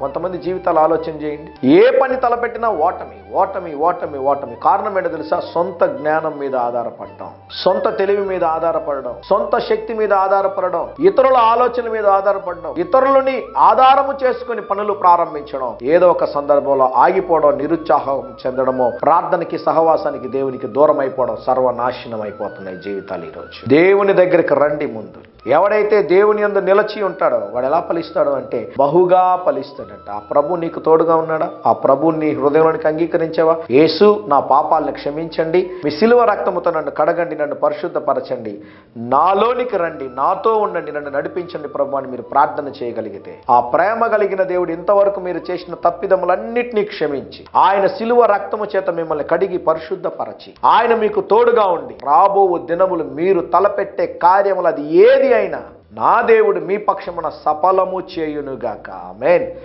కొంతమంది జీవితాలు ఆలోచన చేయండి. ఏ పని తలపెట్టినా ఓటమి ఓటమి ఓటమి ఓటమి. కారణం ఏంటో తెలుసా? సొంత జ్ఞానం మీద ఆధారపడడం, సొంత తెలివి మీద ఆధారపడడం, సొంత శక్తి మీద ఆధారపడడం, ఇతరుల ఆలోచన మీద ఆధారపడడం, ఇతరులని ఆధారము చేసుకుని పనులు ప్రారంభించడం, ఏదో ఒక సందర్భంలో ఆగిపోవడం, నిరుత్సాహం చెందడమో, ప్రార్థనకి సహవాసానికి దేవునికి దూరం అయిపోవడం, సర్వనాశనం అయిపోతున్నాయి జీవితాలు ఈరోజు. దేవుని దగ్గరికి రండి. ముందు ఎవడైతే దేవుని యందు నిలిచి ఉంటాడో వాడు ఎలా ఫలిస్తాడు అంటే బహుగా ఫలిస్తాడట. ఆ ప్రభు నీకు తోడుగా ఉన్నాడా? ఆ ప్రభు నీ హృదయంలోనికి అంగీకరించావా? యేసు, నా పాపాలను క్షమించండి, మీ సిలువ రక్తముతో నన్ను కడగండి, నన్ను పరిశుద్ధపరచండి, నాలోనికి రండి, నాతో ఉండండి, నన్ను నడిపించండి ప్రభు అని మీరు ప్రార్థన చేయగలిగితే, ఆ ప్రేమ కలిగిన దేవుడు ఇంతవరకు మీరు చేసిన తప్పిదములన్నిటినీ క్షమించి ఆయన సిలువ రక్తము చేత మిమ్మల్ని కడిగి పరిశుద్ధపరచి ఆయన మీకు తోడుగా ఉండి రాబో దినములు మీరు తలపెట్టే కార్యములు అది ఏది అయినా నా దేవుడు మీ పక్షమున సఫలము చేయునుగాక. ఆమేన్.